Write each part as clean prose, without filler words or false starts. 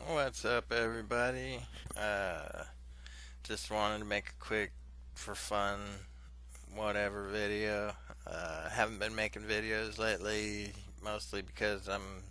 What's up, everybody? Uh, just wanted to make a quick, for fun, whatever video. Haven't been making videos lately, mostly because I'm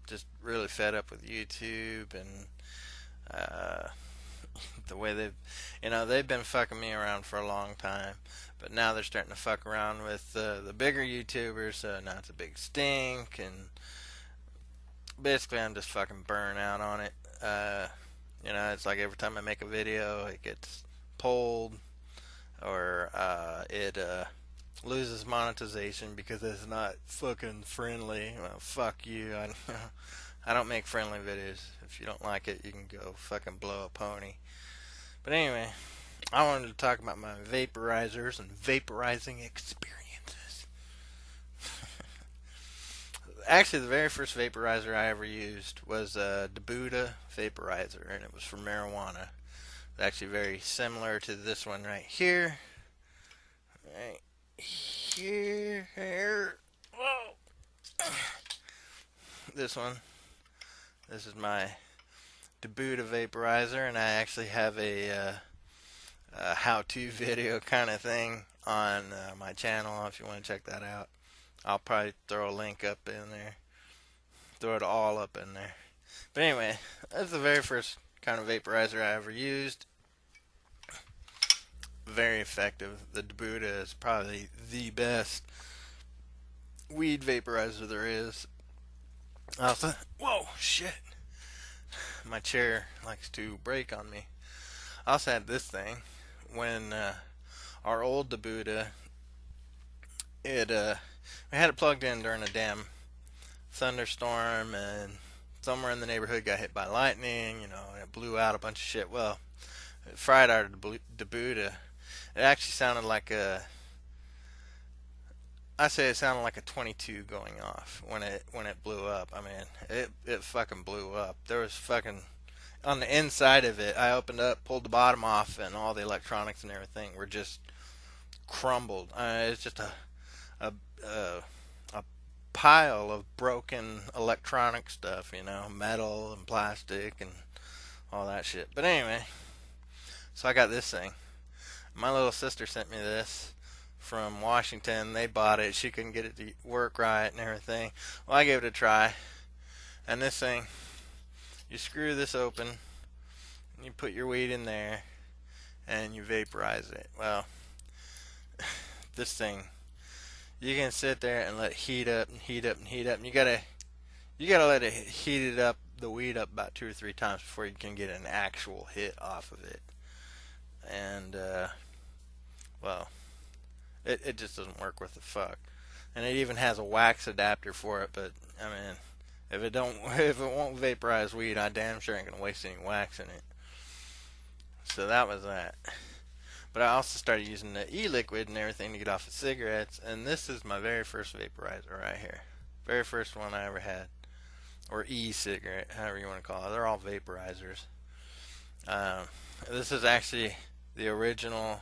just really fed up with YouTube and uh, the way they've been fucking me around for a long time. But now they're starting to fuck around with the bigger YouTubers. Now it's a big stink, and basically I'm just fucking burnt out on it. It's like every time I make a video, it gets pulled or it loses monetization because it's not fucking friendly. Well, fuck you. I don't make friendly videos. If you don't like it, you can go fucking blow a pony. But anyway, I wanted to talk about my vaporizers and vaporizing experiences. Actually, the very first vaporizer I ever used was a Debuta vaporizer, and it was for marijuana. It's actually very similar to this one right here. Right here. Whoa. This one. This is my Debuta vaporizer, and I actually have a how-to video kind of thing on my channel if you want to check that out. I'll probably throw a link up in there. Throw it all up in there. But anyway, that's the very first kind of vaporizer I ever used. Very effective. The Debuta is probably the best weed vaporizer there is. Also, whoa, shit. My chair likes to break on me. I also had this thing when our old Debuta, we had it plugged in during a damn thunderstorm, and somewhere in the neighborhood got hit by lightning, and it blew out a bunch of shit. Well, it fried our Debuta. It actually sounded like I say it sounded like a 22 going off when it blew up. I mean, it fucking blew up. There was fucking on the inside of it. I opened up, pulled the bottom off, and all the electronics and everything were just crumbled. It's just a a a pile of broken electronic stuff, metal and plastic and all that shit. But anyway, so I got this thing. My little sister sent me this from Washington. They bought it. She couldn't get it to work right and everything. Well, I gave it a try. And this thing, you screw this open, and you put your weed in there, and you vaporize it. Well, this thing, you can sit there and let it heat up and heat up and heat up. And you gotta let it heat it up, the weed up about 2 or 3 times before you can get an actual hit off of it. And well, it just doesn't work worth the fuck. And it even has a wax adapter for it, but I mean, if it won't vaporize weed, I damn sure ain't gonna waste any wax in it. So that was that. But I also started using the e-liquid and everything to get off of cigarettes, and this is my very first vaporizer right here. Very first one I ever had, or e-cigarette, however you want to call it. They're all vaporizers. Um, this is actually the original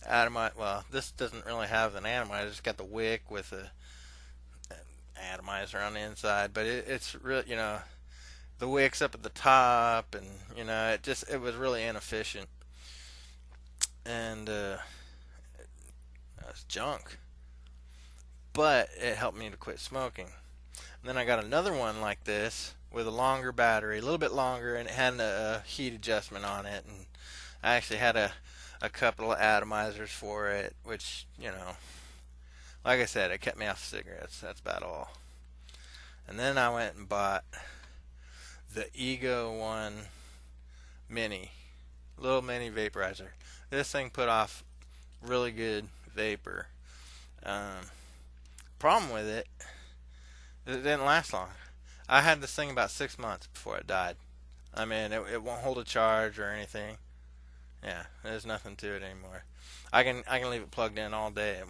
atomizer. Well, this doesn't really have an atomizer. It's got the wick with an atomizer on the inside, but it's real. The wick's up at the top, and it was really inefficient, and it's junk. But it helped me to quit smoking. And then I got another one like this with a longer battery, a little bit longer, and it had a heat adjustment on it. And I actually had a couple of atomizers for it, which, like I said, it kept me off cigarettes. That's about all. And then I went and bought the Ego One Mini, little mini vaporizer. This thing put off really good vapor. Um, Problem with it is it didn't last long. I had this thing about 6 months before it died. I mean, it won't hold a charge or anything. Yeah, there's nothing to it anymore. I can leave it plugged in all day.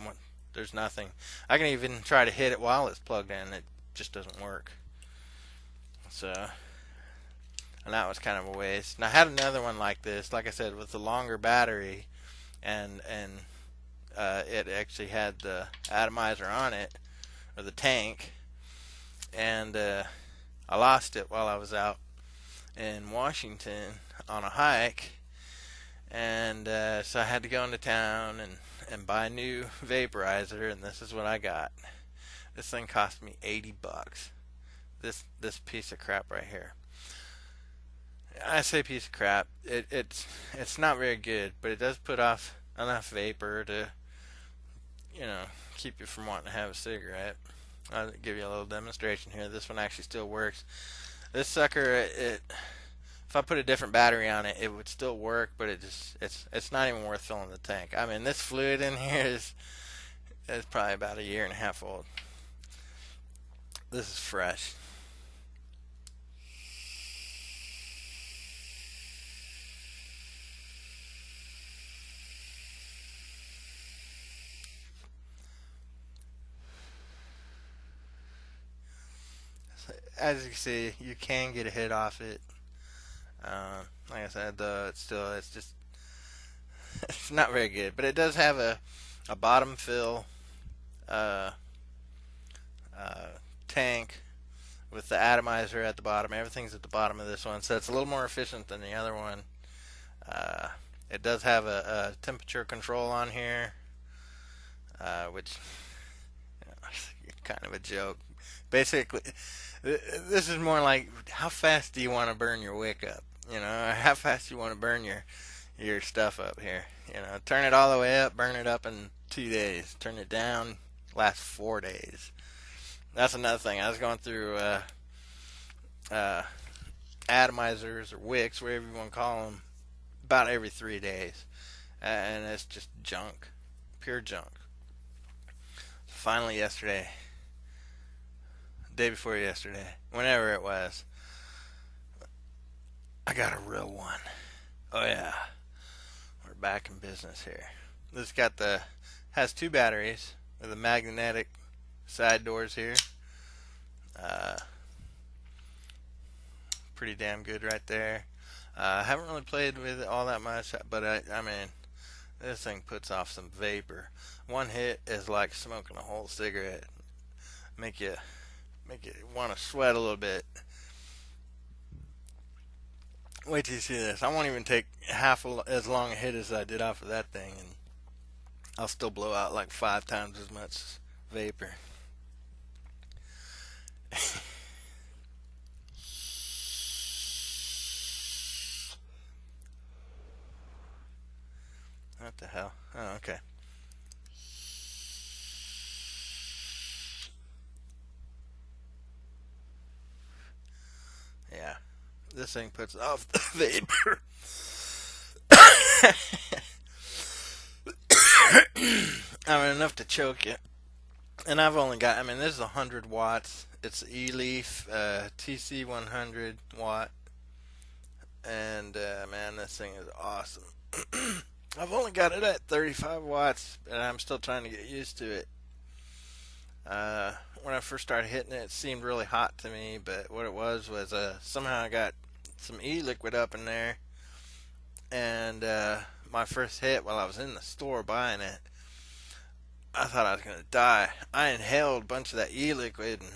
There's nothing. I can even try to hit it while it's plugged in. It just doesn't work. So, and that was kind of a waste. And I had another one like this, like I said, with the longer battery, and it actually had the atomizer on it, or the tank, and I lost it while I was out in Washington on a hike, and so I had to go into town and buy a new vaporizer, and this is what I got. This thing cost me $80. This piece of crap right here. I say piece of crap. It's not very good, but it does put off enough vapor to, you know, keep you from wanting to have a cigarette. I'll give you a little demonstration here. This one actually still works. This sucker, if I put a different battery on it, it would still work, but it's not even worth filling the tank. I mean, this fluid in here is probably about a year and a half old. This is fresh. As you can see, you can get a hit off it. Like I said, though, it's just it's not very good. But it does have a bottom fill uh, tank with the atomizer at the bottom. Everything's at the bottom of this one, so it's a little more efficient than the other one. Uh, it does have a temperature control on here, which kind of a joke. Basically, this is more like how fast do you want to burn your wick up? You know, how fast do you want to burn your stuff up here? You know, turn it all the way up, burn it up in 2 days. Turn it down, lasts 4 days. That's another thing. I was going through uh, atomizers or wicks, whatever you want to call them, about every 3 days, and it's just junk, pure junk. Finally, yesterday, day before yesterday, whenever it was, I got a real one. Oh yeah, we're back in business here. This has two batteries with a magnetic side doors here. Pretty damn good right there. I haven't really played with it all that much, but I mean, this thing puts off some vapor. One hit is like smoking a whole cigarette. Make you want to sweat a little bit. Wait till you see this. I won't even take half as long a hit as I did off of that thing, and I'll still blow out like 5 times as much vapor. What the hell? Oh, okay. Yeah. This thing puts off the vapor. I mean, enough to choke you. And I've only got, I mean, this is 100 watts. It's E-Leaf TC 100 watt. And, man, this thing is awesome. I've only got it at 35 watts, and I'm still trying to get used to it. When I first started hitting it, it seemed really hot to me, but what it was somehow I got some e-liquid up in there, and my first hit while I was in the store buying it, I thought I was going to die. I inhaled a bunch of that e-liquid, and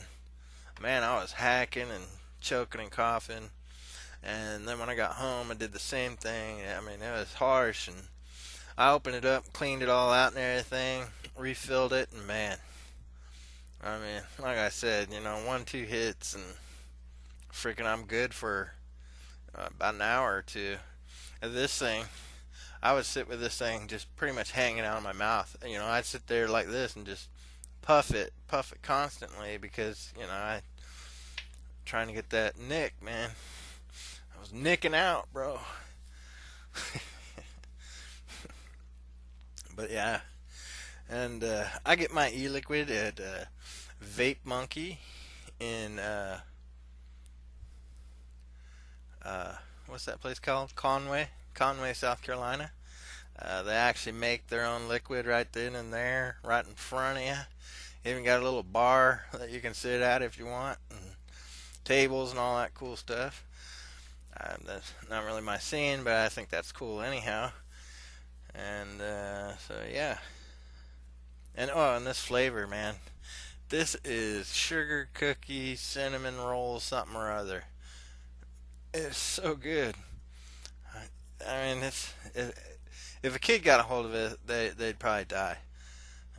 man, I was hacking and choking and coughing. And then when I got home, I did the same thing. I mean, it was harsh, and I opened it up, cleaned it all out and everything, refilled it, and man, I mean, like I said, you know, 1-2 hits, and freaking I'm good for about an hour or two. And this thing, I would sit with this thing just pretty much hanging out of my mouth. You know, I'd sit there like this and just puff it constantly because, you know, I trying to get that nick, man. I was nicking out, bro. But yeah, and I get my e-liquid at Vape Monkey in what's that place called? Conway, South Carolina. They actually make their own liquid right then and there, right in front of you. Even got a little bar that you can sit at if you want, and tables and all that cool stuff. That's not really my scene, but I think that's cool anyhow. And so yeah. And oh, and this flavor, man, This is sugar cookie cinnamon roll something or other. It's so good. I mean, if a kid got a hold of it, they'd probably die.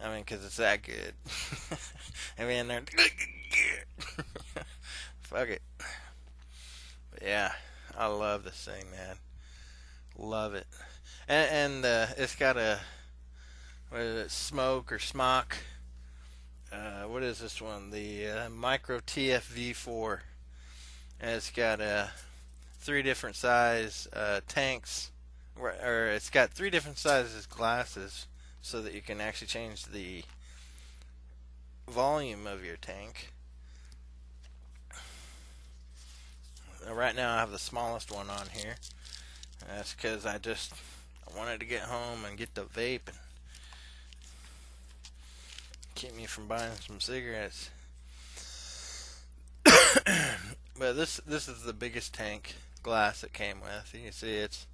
I mean, 'cause it's that good. I mean, they're fuck it. But yeah, I love this thing, man. Love it. And it's got a what is it, smoke or smock? What is this one? The Micro TFV4. And it's got three different size tanks, or it's got three different sizes glasses, so that you can actually change the volume of your tank. Right now I have the smallest one on here. That's because I wanted to get home and get the vape and keep me from buying some cigarettes. But this is the biggest tank glass it came with. You can see it's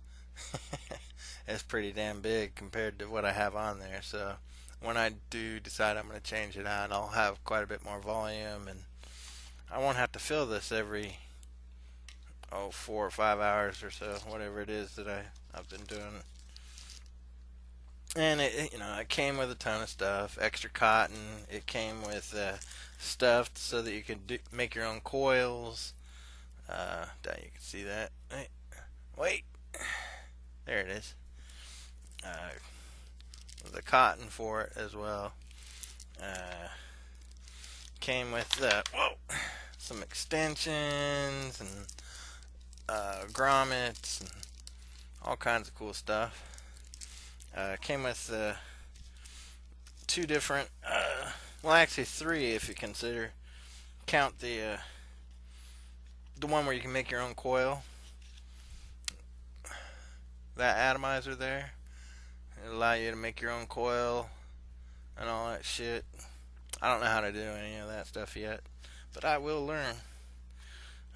pretty damn big compared to what I have on there. So when I do decide I'm going to change it out, I'll have quite a bit more volume, and I won't have to fill this every 4 or 5 hours or so, whatever it is that I've been doing. And it came with a ton of stuff, extra cotton. It came with stuff so that you could make your own coils. You can see that. Wait, there it is. Uh, the cotton for it as well. Came with some extensions and grommets and all kinds of cool stuff. Came with two different, well, actually three if you count the one where you can make your own coil. That atomizer there, it'll allow you to make your own coil and all that shit. I don't know how to do any of that stuff yet, but I will learn.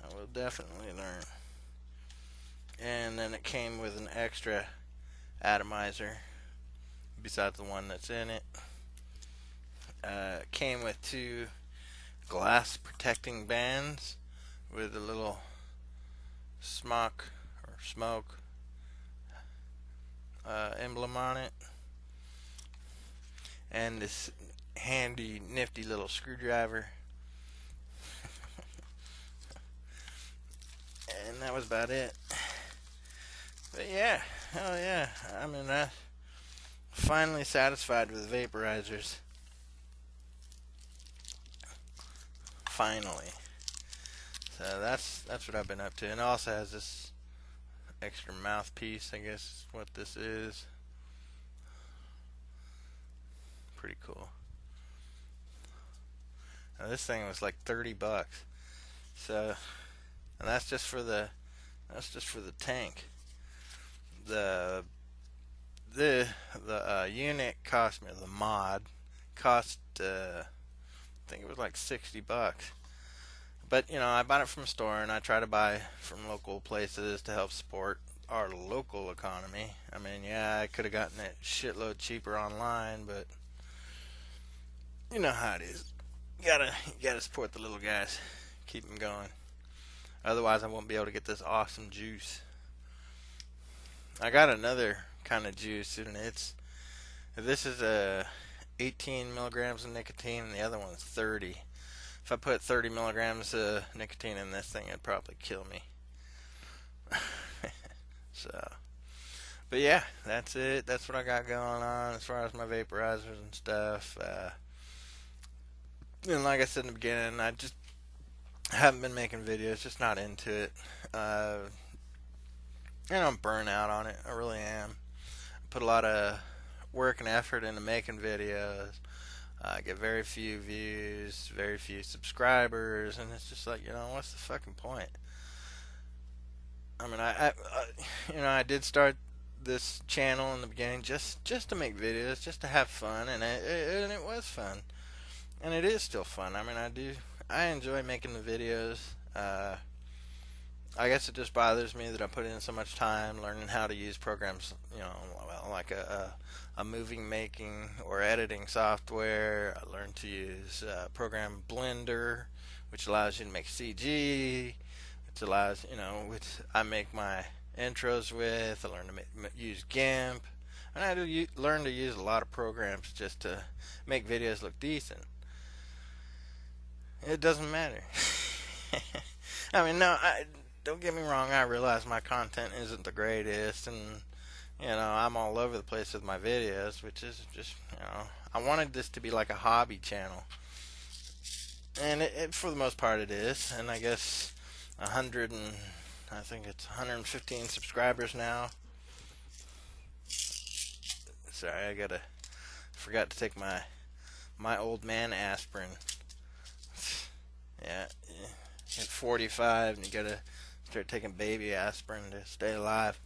I will definitely learn. And then it came with an extra atomizer besides the one that's in it. It came with two glass protecting bands with a little smoke emblem on it, and this handy nifty little screwdriver. And that was about it. But yeah, hell yeah. I mean, I'm finally satisfied with vaporizers. Finally. So that's what I've been up to. And it also has this extra mouthpiece, I guess is what this is. Pretty cool. Now this thing was like $30. So, and that's just for the tank. The unit cost me, the mod cost I think it was like $60. But I bought it from a store, and I try to buy from local places to help support our local economy. I mean, yeah, I could have gotten it shitload cheaper online, but you know how it is. You gotta support the little guys, keep them going. Otherwise, I won't be able to get this awesome juice. I got another kind of juice, and this is 18 milligrams of nicotine, and the other one's 30. If I put 30 milligrams of nicotine in this thing, it'd probably kill me. So, but yeah, that's it. That's what I got going on as far as my vaporizers and stuff. And like I said in the beginning, I just haven't been making videos, just not into it. And I'm burnt out on it. I really am. I put a lot of work and effort into making videos. I get very few views, very few subscribers, and it's just like, what's the fucking point? I mean, I did start this channel in the beginning just to make videos, just to have fun, and it was fun, and it is still fun. I mean, I enjoy making the videos. I guess it just bothers me that I put in so much time learning how to use programs, like a movie making or editing software. I learned to use program Blender, which allows you to make CG, which allows, which I make my intros with. I learned to use GIMP. And I learn to use a lot of programs just to make videos look decent. It doesn't matter. I mean, no, don't get me wrong. I realize my content isn't the greatest, and I'm all over the place with my videos, which is just, I wanted this to be like a hobby channel, and for the most part it is. And I guess I think it's 115 subscribers now. Sorry, forgot to take my old man aspirin. Yeah, at 45, and you gotta start taking baby aspirin to stay alive.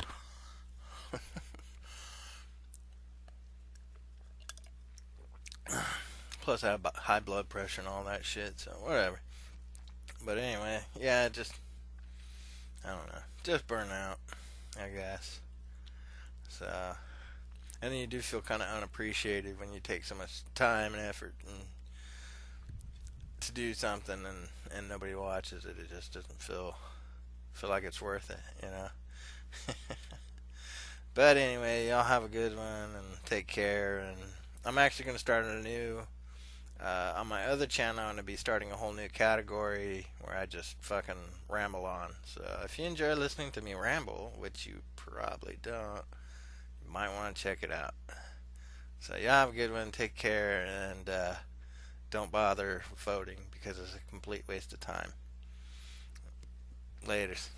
Plus, I have high blood pressure and all that shit, so whatever. But anyway, yeah, I don't know, just burnout, I guess. So, and then you do feel kind of unappreciated when you take so much time and effort to do something and nobody watches it. It just doesn't feel like it's worth it. But anyway, y'all have a good one and take care. And I'm actually going to start a new on my other channel. I'm going to be starting a whole new category where I just fucking ramble on. So if you enjoy listening to me ramble, which you probably don't, you might want to check it out. So y'all have a good one. Take care, and don't bother voting because it's a complete waste of time. Laters.